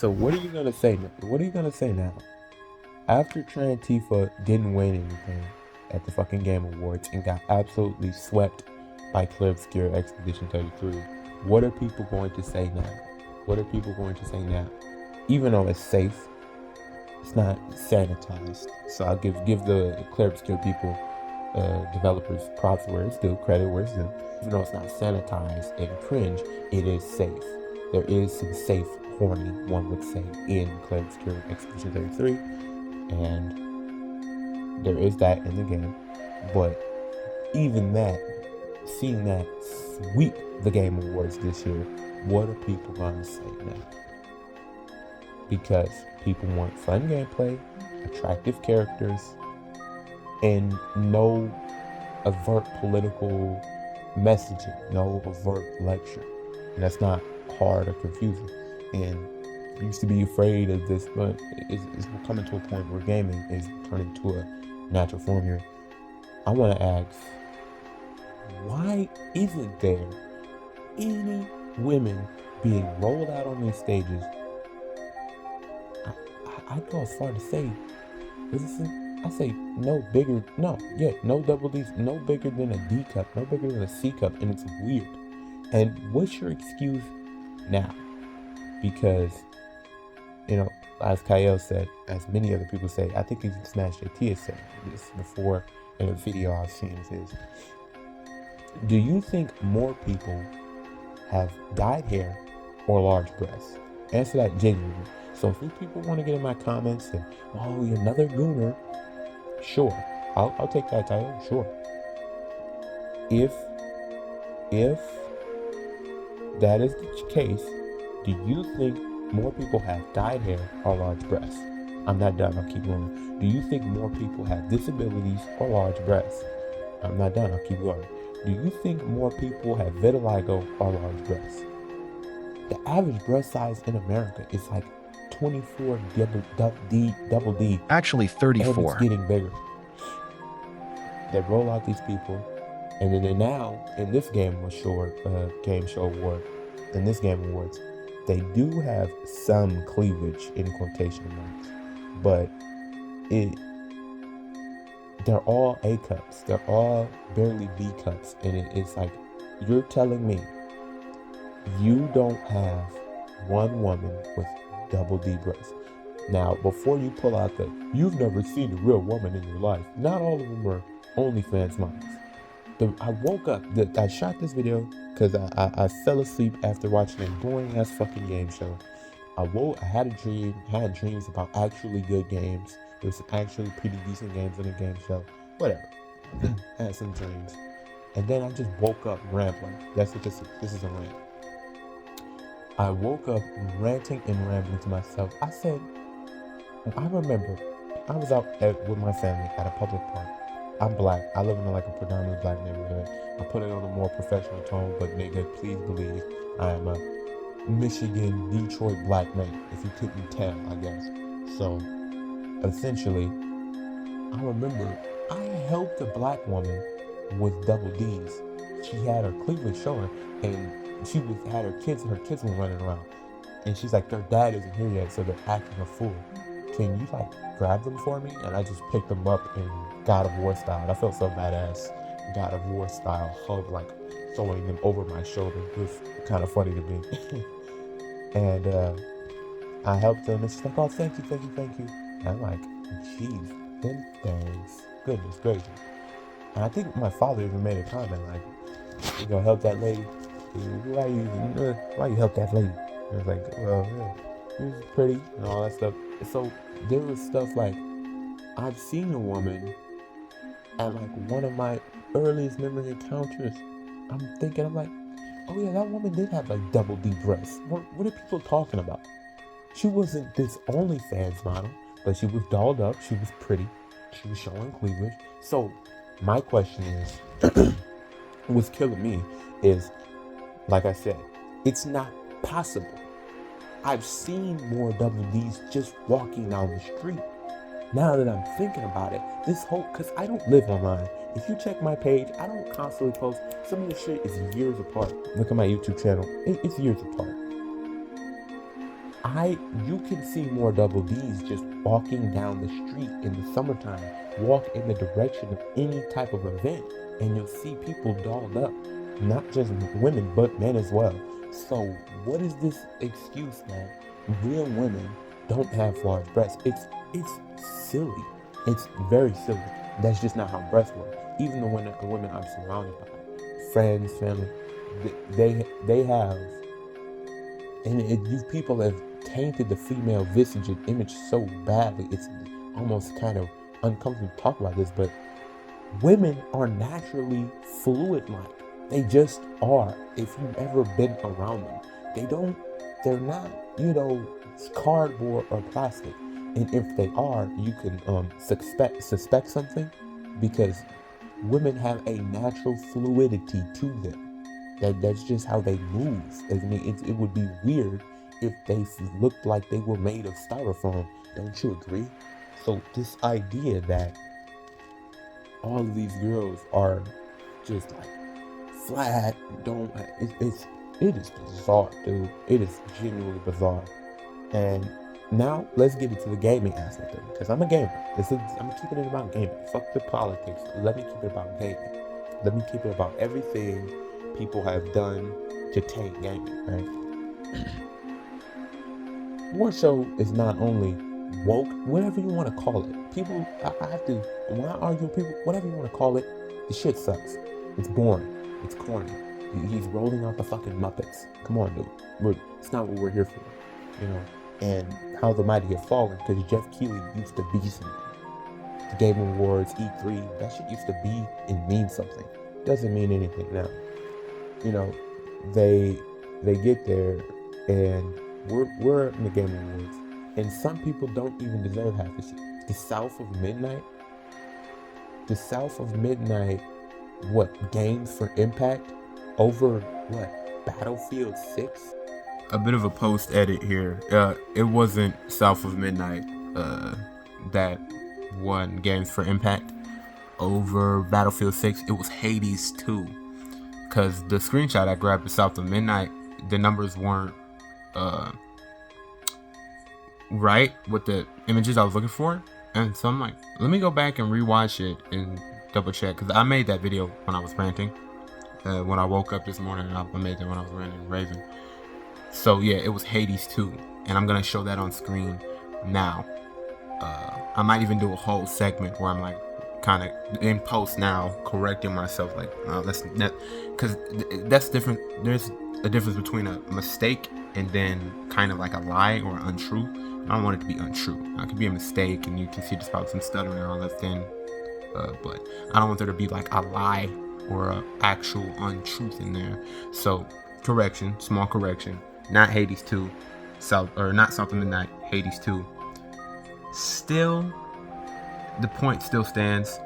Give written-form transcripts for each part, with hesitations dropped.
So what are you gonna say now? What are you gonna say now? After Tifa didn't win anything at the fucking Game Awards and got absolutely swept by Clear Obscure Expedition 33, what are people going to say now? What are people going to say now? Even though it's safe, it's not sanitized. So I'll give the Clear Obscure people, developers, props where it's due, credit where it's due. Even though it's not sanitized and cringe, it is safe. There is some safe, horny, one would say, in Clear Obscure Expedition 33. And there is that in the game. But even that, seeing that sweep the Game Awards this year, what are people gonna say now? Because people want fun gameplay, attractive characters, and no overt political messaging, no overt lecture. And that's not hard or confusing. And I used to be afraid of this, but it's coming to a point where gaming is turning to a natural form here. I want to ask, why isn't there any women being rolled out on these stages? I go as far to say, I say no double D's, no bigger than a D cup, no bigger than a C cup, and it's weird. And what's your excuse now? Because, as Kyle said, as many other people say, I think even Smash JT has said this before in a video I've seen, is, do you think more people have dyed hair or large breasts? Answer that genuinely. So if people want to get in my comments and, oh, you're another gooner, sure, I'll take that title, sure. If that is the case, do you think more people have dyed hair or large breasts? I'm not done, I'll keep going. Do you think more people have disabilities or large breasts? I'm not done, I'll keep going. Do you think more people have vitiligo or large breasts? The average breast size in America is like 24 double D. Actually 34. And it's getting bigger. They roll out these people, and then now in this game show award, in this Game Awards, they do have some cleavage in quotation marks, but they're all A cups. They're all barely B cups, and it's like, you're telling me you don't have one woman with double D breasts. Now, before you pull out you've never seen a real woman in your life, not all of them are OnlyFans models. I woke up, I shot this video because I fell asleep after watching a boring ass fucking game show. I had a dream, had dreams about actually good games. There was actually pretty decent games in the game show. Whatever. Had some dreams. And then I just woke up rambling. That's what this is a rant. I woke up ranting and rambling to myself. I said, I remember I was out with my family at a public park. I'm black. I live in a predominantly black neighborhood. I put it on a more professional tone, but nigga, please believe I am a Michigan, Detroit black man, if you couldn't tell, I guess. So, essentially, I remember I helped a black woman with double D's. She had her cleavage showing, and she had her kids were running around. And she's like, their dad isn't here yet, so they're acting a fool. Can you grab them for me? And I just picked them up in God of War style. I felt so badass, God of War style hug, throwing them over my shoulder. It was kind of funny to me. And I helped them, and she's like, oh, thank you. And I'm like, geez, then thanks. Goodness gracious. And I think my father even made a comment you gonna help that lady? Why you help that lady? And I was like, well, yeah, she was pretty and all that stuff. So there was stuff I've seen a woman at one of my earliest memory encounters. I'm like, oh yeah, that woman did have double D breasts. What are people talking about? She wasn't this OnlyFans model, but she was dolled up, she was pretty, she was showing cleavage. So my question is, what's killing me is, like I said, it's not possible. I've seen more double D's just walking down the street. Now that I'm thinking about it, because I don't live online. If you check my page, I don't constantly post. Some of this shit is years apart. Look at my YouTube channel. It's years apart. You can see more double D's just walking down the street in the summertime, walk in the direction of any type of event, and you'll see people dolled up, not just women but men as well. So what is this excuse that real women don't have large breasts? It's silly. It's very silly. That's just not how breasts work. Even the women I'm surrounded by, friends, family, they have, and you people have tainted the female visage and image so badly. It's almost kind of uncomfortable to talk about this, but women are naturally fluid like. They just are. If you've ever been around them, they're not, cardboard or plastic. And if they are, you can suspect something, because women have a natural fluidity to them. That's just how they move. I mean, it would be weird if they looked like they were made of styrofoam. Don't you agree? So this idea that all of these girls are just like flat, it is bizarre, dude. It is genuinely bizarre. And now let's get into the gaming aspect of it, because I'm a gamer. I'm keeping it about gaming. Fuck the politics. Let me keep it about gaming. Let me keep it about everything people have done to taint gaming, right? War show is not only woke, whatever you want to call it. People, I have to, when I argue with people, whatever you want to call it, the shit sucks. It's boring. It's corny. He's rolling out the fucking Muppets. Come on, dude. It's not what we're here for, And how the mighty have fallen, because Jeff Keighley used to be something. The Game Awards, E3, that shit used to be and mean something. Doesn't mean anything now. They get there, and we're in the Game Awards, and some people don't even deserve half this shit. The South of Midnight, what, games for Impact over what, Battlefield 6? A bit of a post edit here. It wasn't South of Midnight that won games for Impact over Battlefield 6. It was Hades 2. Because the screenshot I grabbed of South of Midnight, the numbers weren't right with the images I was looking for. And so I'm like, let me go back and rewatch it and double check. Because I made that video when I was ranting. When I woke up this morning, I made that when I was ranting raving. So yeah, it was Hades 2. And I'm going to show that on screen now. I might even do a whole segment where I'm like, kind of in post now, correcting myself, like, because that's different. There's a difference between a mistake and then kind of like a lie or untruth. I don't want it to be untrue. It could be a mistake, and you can see just about some stuttering or left in, but I don't want there to be like a lie or a actual untruth in there. So correction, small correction, not Hades 2, not South of Midnight, Hades 2. Still, the point still stands.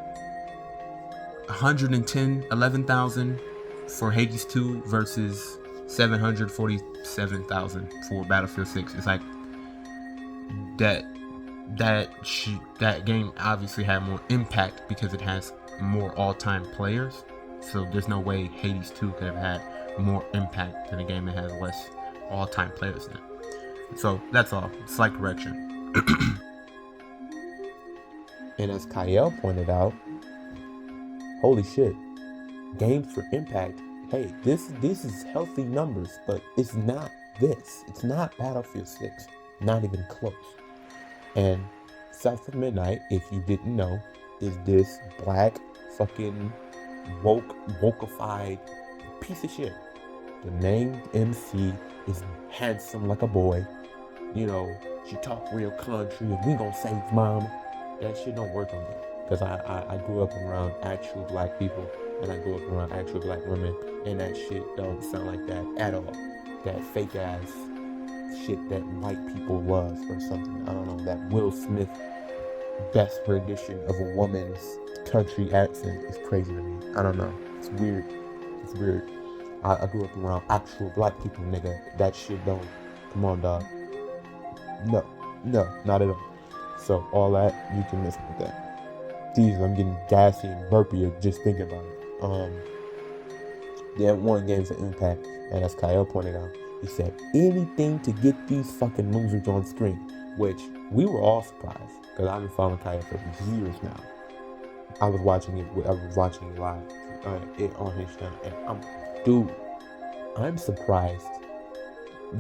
11,000 for Hades 2 versus 747,000 for Battlefield 6. It's like that game obviously had more impact because it has more all-time players. So there's no way Hades 2 could have had more impact than a game that has less all-time players in it. So that's all. Slight correction. And as Kyle pointed out, holy shit, games for Impact, hey, this is healthy numbers, but it's not this. It's not Battlefied 6. Not even close. And South of Midnight, if you didn't know, is this black fucking wokeified piece of shit. The named MC is handsome like a boy. She talk real country and we gonna save mama. That shit don't work on me, because I grew up around actual black people, and I grew up around actual black women, and that shit don't sound like that at all. That fake ass shit that white people love or something. I don't know, that Will Smith best rendition of a woman's country accent is crazy to me. I don't know. It's weird. I grew up around actual black people, nigga. That shit don't. Come on, dog. No, not at all. So all that, you can miss with that. Jeez, I'm getting gassy and burpy just thinking about it. They have won games of Impact, and as Kyle pointed out, He said anything to get these fucking losers on screen, which we were all surprised because I've been following Kaya for years now. I was watching it live on his channel, and I'm surprised.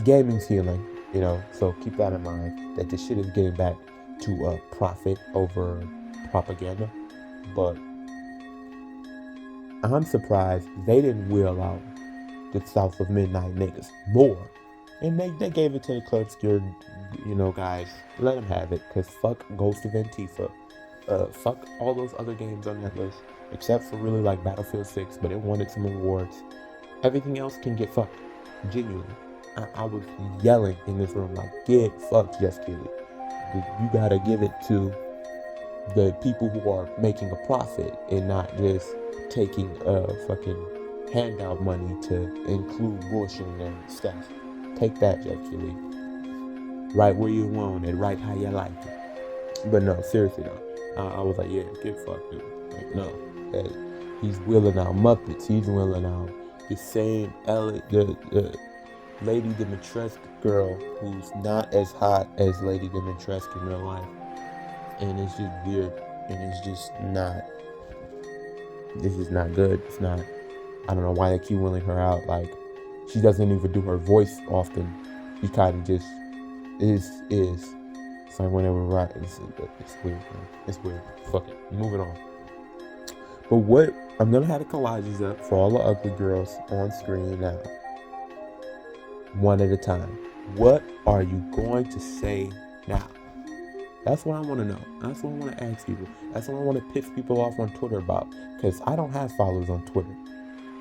Gaming's healing, so keep that in mind that this shit is getting back to profit over propaganda. But I'm surprised they didn't wheel out the South of Midnight niggas more. And they gave it to the Club Obscure, guys. Let them have it, because fuck Ghost of Antifa. Fuck all those other games on that list, except for really like Battlefield 6, but it wanted some awards. Everything else can get fucked. Genuinely. I was yelling in this room like, get fucked, Jeff Keighley. You gotta give it to the people who are making a profit and not just taking fucking handout money to include bullshit in their stuff. Take that, Jeff Keighley. Right where you want it, right how you like it. But no, seriously though, I was like, yeah, get fucked, dude. Like, no, he's wheeling out Muppets. He's wheeling out the same the Lady Dimitrescu girl who's not as hot as Lady Dimitrescu in real life. And it's just weird. And it's just not. This is not good. It's not. I don't know why they keep wheeling her out. Like, she doesn't even do her voice often. She kind of just is. It's like whenever right. It's weird, man. It's weird. Fuck it. Moving on. But what I'm gonna have the collages up for all the ugly girls on screen now. One at a time. What are you going to say now? That's what I want to know. That's what I want to ask people. That's what I want to piss people off on Twitter about. Because I don't have followers on Twitter.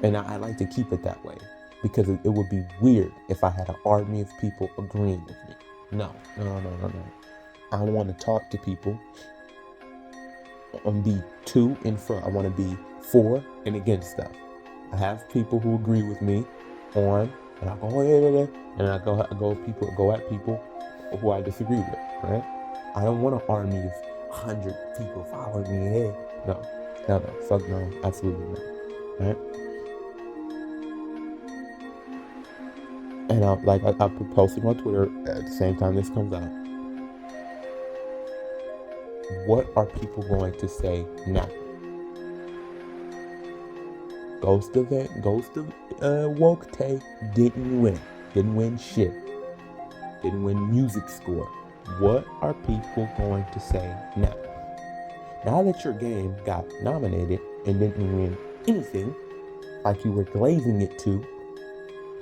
And I like to keep it that way. Because it would be weird if I had an army of people agreeing with me. No. I want to talk to people and be to and fro. I want to be for and against stuff. I have people who agree with me on, and I go, and I go at people who I disagree with, right? I don't want an army of 100 people following me. Hey, no, fuck no, absolutely not, right? And I'll be posting on Twitter at the same time this comes out. What are people going to say now? Ghost of Woke Tay didn't win shit, didn't win music score. What are people going to say now? Now that your game got nominated and didn't win anything, like you were glazing it to,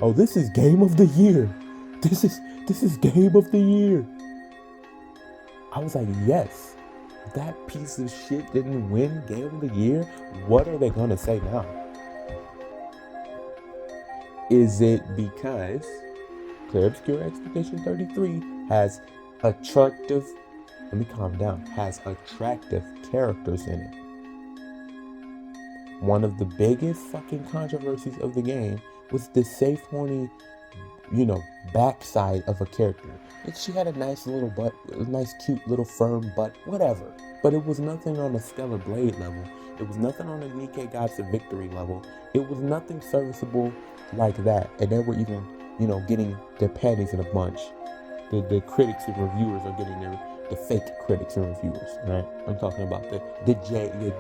oh, this is Game of the Year. This is Game of the Year. I was like, yes, that piece of shit didn't win Game of the Year. What are they gonna say now? Is it because Clear Obscure Expedition 33 has attractive characters in it? One of the biggest fucking controversies of the game was the safe, horny, backside of a character. She had a nice little butt, a nice, cute little firm butt, whatever. But it was nothing on a Stellar Blade level. It was nothing on a Nikkei Gods of Victory level. It was nothing serviceable like that. And they were even, getting their panties in a bunch. The critics and reviewers are getting the fake critics and reviewers, right? I'm talking about the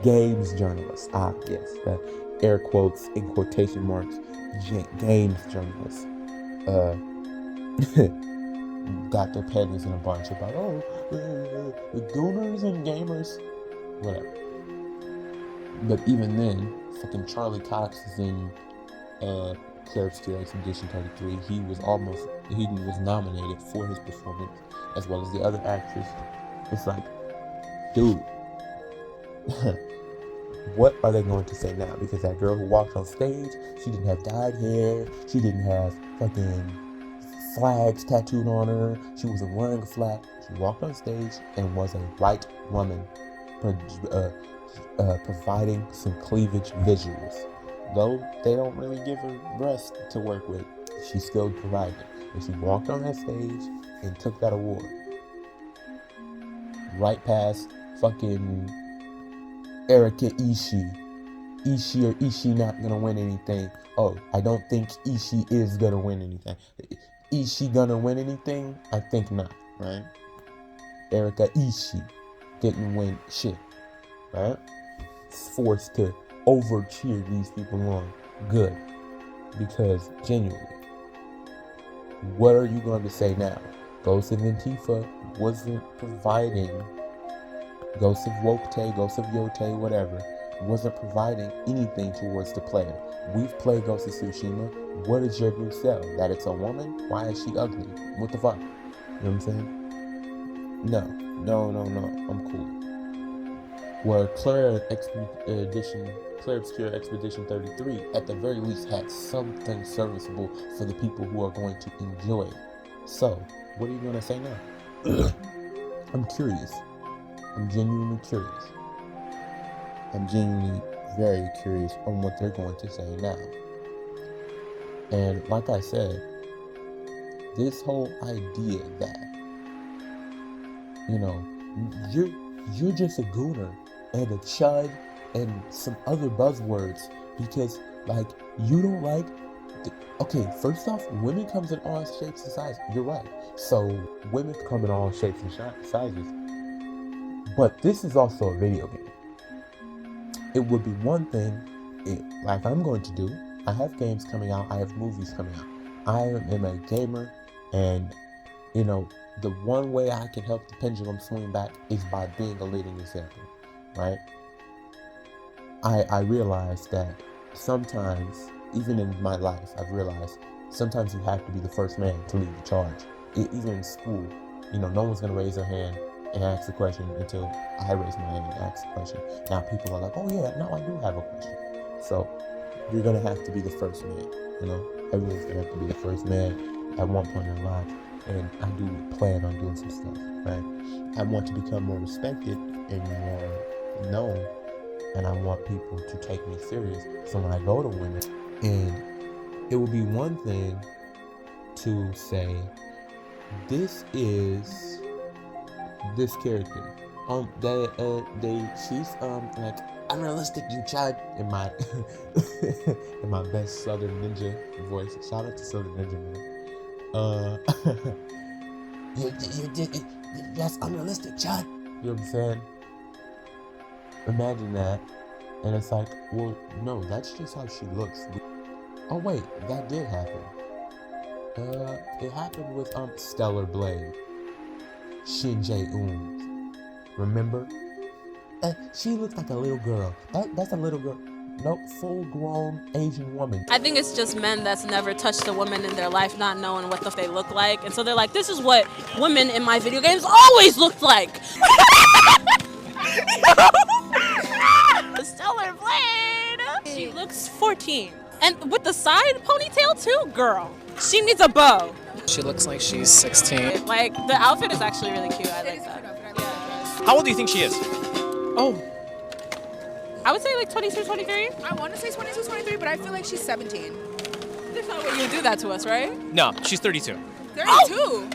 games journalists. Ah, yes, the air quotes in quotation marks, games journalists. Got their panties in a bunch about, the gooners and gamers, whatever. But even then, fucking Charlie Cox is in Clear Obscure Expedition 33. He was nominated for his performance, as well as the other actors. It's like, dude, what are they going to say now? Because that girl who walked on stage, she didn't have dyed hair, she didn't have fucking flags tattooed on her, she wasn't wearing a flag. She walked on stage and was a white woman, providing some cleavage visuals. Though they don't really give her breasts to work with, she still provided. And she walked on that stage and took that award. Right past fucking Erika Ishii, Ishii or Ishii not gonna win anything. Oh, I don't think Ishii is gonna win anything. Ishii gonna win anything? I think not, right? Erika Ishii didn't win shit, right? Forced to over cheer these people on. Good. Because genuinely, what are you going to say now? Ghost of Antifa wasn't providing, Ghost of Woke, Ghost of Yote, whatever, wasn't providing anything towards the player. We've played Ghost of Tsushima. What is your new sell? That it's a woman? Why is she ugly? What the fuck? You know what I'm saying? No. I'm cool. Where Claire Obscure Expedition 33 at the very least had something serviceable for the people who are going to enjoy it. So, what are you going to say now? I'm curious. I'm genuinely curious. I'm genuinely very curious on what they're going to say now. And like I said, this whole idea that, you know, you're just a gooner and a chud and some other buzzwords because, like, you don't like... Okay, first off, women comes in all shapes and sizes. You're right. So, women come in all shapes and sizes. But this is also a video game. It would be one thing, like I'm going to do. I have games coming out. I have movies coming out. I am a gamer, and, you know, the one way I can help the pendulum swing back is by being a leading example, right? I realize that sometimes, even in my life, I've realized sometimes you have to be the first man to lead the charge. Even in school, you know, no one's going to raise their hand and ask the question until I raise my hand and ask the question. Now people are like, oh yeah, now I do have a question. So you're going to have to be the first man, you know? Everyone's going to have to be the first man at one point in their life. And I do plan on doing some stuff, right? I want to become more respected and more known. And I want people to take me serious. So when I go to women, and it will be one thing to say, this is this character. She's like unrealistic, you child, in my in my best Southern Ninja voice. Shout out to Southern Ninja, man. That's unrealistic, child. You know what I'm saying? Imagine that, and it's like, well, no, that's just how she looks. Oh wait, that did happen. It happened with Stellar Blade, Shin Jae-eun. Remember? She looks like a little girl. That's a little girl. Nope, full-grown Asian woman. I think it's just men that's never touched a woman in their life, not knowing what the f they look like, and so they're like, this is what women in my video games always looked like. Stellar Blade. She looks 14. And with the side ponytail too, girl. She needs a bow. She looks like she's 16. Like, the outfit is actually really cute. I like that. Yeah. How old do you think she is? Oh. I would say like 22, 23. I want to say 22, 23, but I feel like she's 17. There's no way you do that to us, right? No, she's 32. 32? Oh!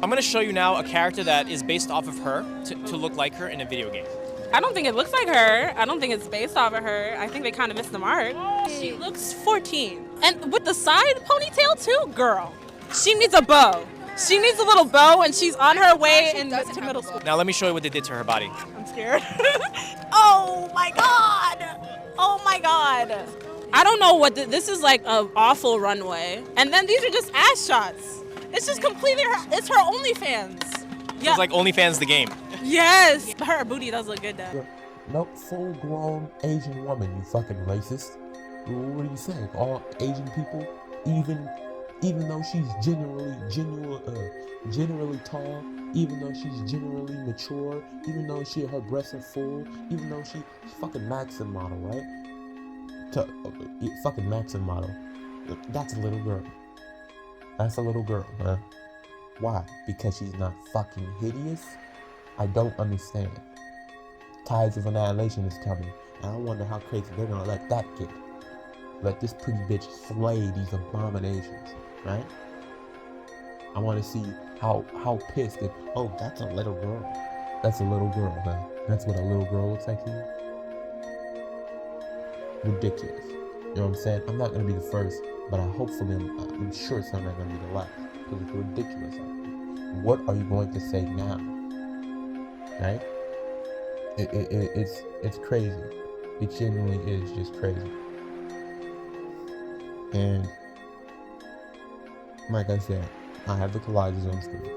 I'm going to show you now a character that is based off of her to look like her in a video game. I don't think it looks like her. I don't think it's based off of her. I think they kind of missed the mark. She looks 14. And with the side ponytail too, girl. She needs a bow. She needs a little bow, and she's on her way to middle school. Now let me show you what they did to her body. I'm scared. Oh my God. Oh my God. I don't know what this is, like an awful runway. And then these are just ass shots. It's just completely it's her OnlyFans. Yeah. It's like OnlyFans the game. Yes. Her booty does look good though. Nope, full-grown Asian woman, you fucking racist. What are you saying? All Asian people, even though she's generally tall, even though she's generally mature, even though her breasts are full, even though she's fucking Maxim model, right? Fucking Maxim model. That's a little girl. That's a little girl, man. Why? Because she's not fucking hideous? I don't understand. Tides of Annihilation is coming, and I wonder how crazy they're gonna let that get. Let this pretty bitch slay these abominations, right? I want to see how pissed it. Oh, that's a little girl. That's a little girl, man. That's what a little girl looks like to you. ridiculous. You know what I'm saying? I'm not gonna be the first, but I'm sure it's not gonna be the last because it's ridiculous. What are you going to say now? Right? It's crazy. It genuinely is just crazy. And like I said, I have the collages on screen.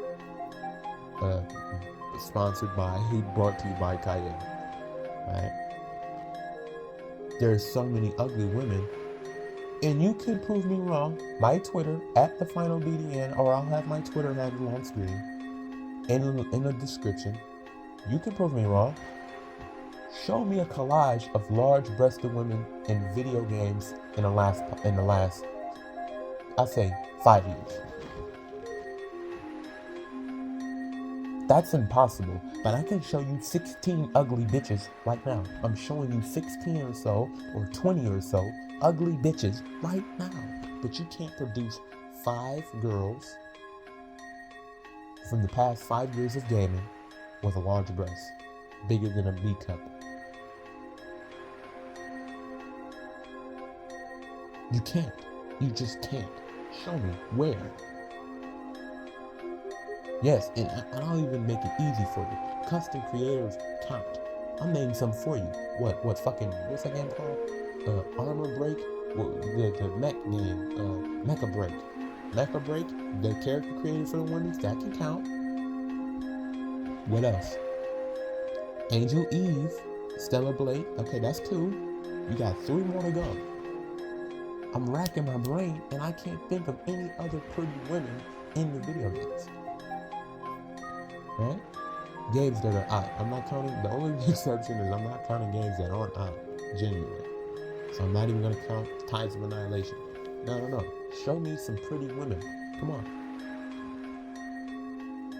Brought to you by Cayenne. Right? There's so many ugly women, and you can prove me wrong. My Twitter at the final BDN, or I'll have my Twitter handle on screen in the description. You can prove me wrong. Show me a collage of large-breasted women in video games in the last, I'll say 5 years. That's impossible, but I can show you 16 ugly bitches right now. I'm showing you 16 or so, or 20 or so, ugly bitches right now. But you can't produce 5 girls from the past 5 years of gaming with a large breast, bigger than a B cup. You can't. You just can't. Show me where. Yes, and I'll even make it easy for you. Custom creators count. I'll name some for you. What's that game called? Armor Break? The mech game. Mecha Break. Mecha Break, the character created for the women, that can count. What else? Angel Eve, Stellar Blade. Okay, that's 2. You got 3 more to go. I'm racking my brain, and I can't think of any other pretty women in the video games. Right? Games that are out. I'm not counting, the only exception is I'm not counting games that aren't out, genuinely. So I'm not even going to count Tides of Annihilation. No. Show me some pretty women. Come on.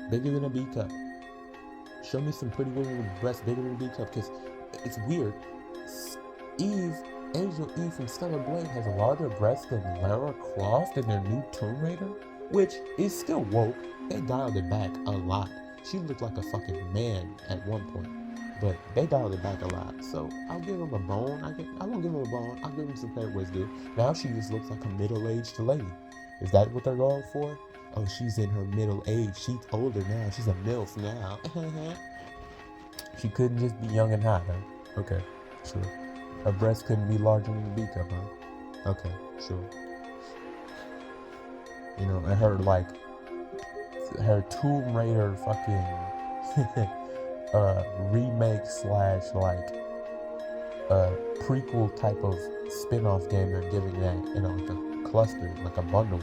Bigger than a B cup. Show me some pretty women with breasts bigger than a B cup, because it's weird. Angel Eve from Stellar Blade has a larger breast than Lara Croft in their new Tomb Raider, which is still woke. They dialed it back a lot. She looked like a fucking man at one point, but they dialed it back a lot. So I'll give them a bone. I won't give them a bone. I'll give them some credit where it's due. Now she just looks like a middle-aged lady. Is that what they're going for? Oh, she's in her middle age. She's older now. She's a MILF now. She couldn't just be young and hot, huh? Okay, sure. Her breast couldn't be larger than a B cup, huh? Okay, sure. You know, and her Tomb Raider fucking remake / prequel type of spin-off game they're giving that, you know, like a cluster, like a bundle.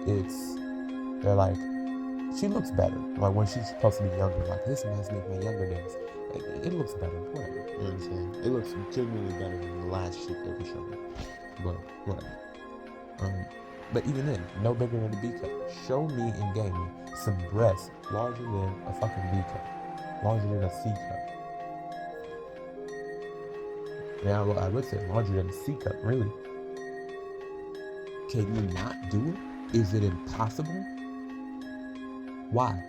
They're like, she looks better. Like when she's supposed to be younger, like this reminds me of my younger days. It looks better, whatever. You know what I'm saying? It looks genuinely better than the last shit they were showing. But whatever. But even then, no bigger than a B cup. Show me in gaming some breasts larger than a fucking B cup, larger than a C cup. Now, I would say larger than a C cup, really. Can you not do it? Is it impossible? Why?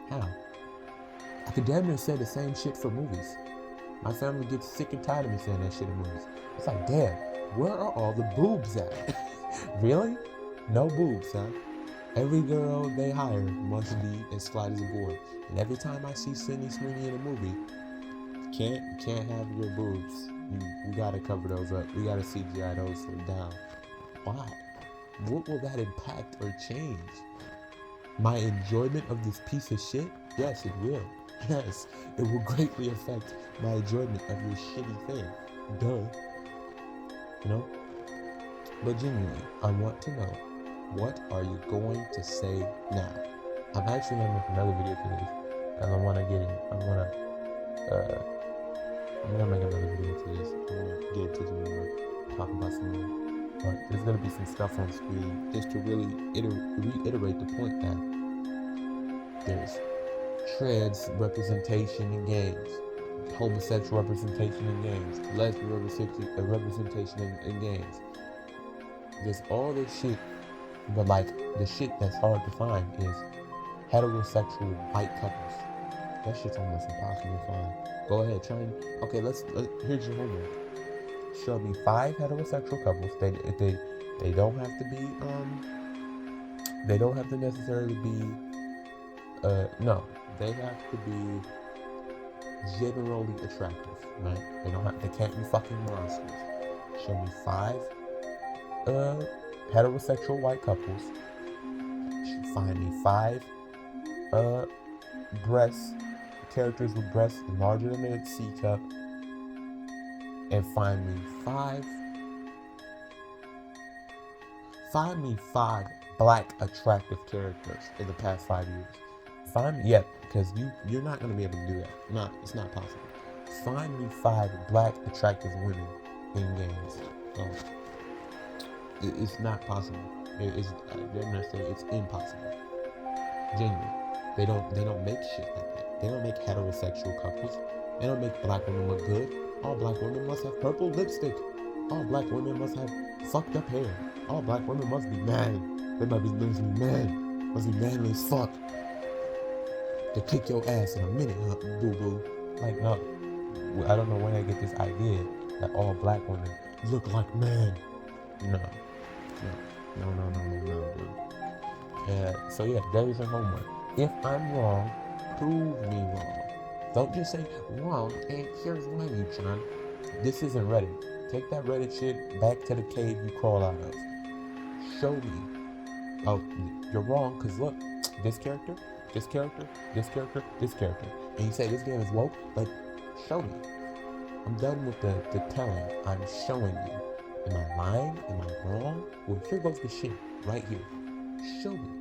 How? I could damn near say the same shit for movies. My family gets sick and tired of me saying that shit in movies. It's like, damn, where are all the boobs at? Really? No boobs, huh? Every girl they hire must be as flat as a board. And every time I see Sydney Sweeney in a movie, can't have your boobs. You gotta cover those up. We gotta CGI those down. Why? What will that impact or change? My enjoyment of this piece of shit? Yes, it will. Yes, it will greatly affect my enjoyment of your shitty thing. Duh. You know? But genuinely, I want to know, what are you going to say now? I'm actually going to make another video for this, and I'm going to make another video for this. I'm going to get into some more, talk about some more. But there's going to be some stuff on screen just to really reiterate the point that there's trans representation in games, homosexual representation in games, lesbian representation in games. There's all this shit, but like the shit that's hard to find is heterosexual white couples. That shit's almost impossible to find. Go ahead, try and, okay, here's your homework. show me 5 heterosexual couples. They don't have to be they don't have to necessarily be no, they have to be generally attractive, right? They can't be fucking monsters. Show me 5 heterosexual white couples. Find me 5 breasts, characters with breasts larger than a C cup, and find me 5 black attractive characters in the past 5 years. Find me, because you're not gonna be able to do that. It's not possible. Find me 5 black attractive women in games. It's not possible. It's impossible. Genuinely. They don't make shit like that. They don't make heterosexual couples. They don't make black women look good. All black women must have purple lipstick. All black women must have fucked up hair. All black women must be mad. They must be literally mad. Must be manly as fuck. To kick your ass in a minute, huh, boo boo. Like, no. I don't know where I get this idea that all black women look like men. No, dude. So yeah, that is your homework. If I'm wrong, prove me wrong. Don't just say wrong and here's why, you John. This isn't Reddit. Take that Reddit shit back to the cave you crawl out of. Show me. Oh, you're wrong, because look, this character, this character, this character, this character. And you say this game is woke, but show me. I'm done with the telling. I'm showing you. Am I lying? Am I wrong? Well, here goes the shit right here. Show me.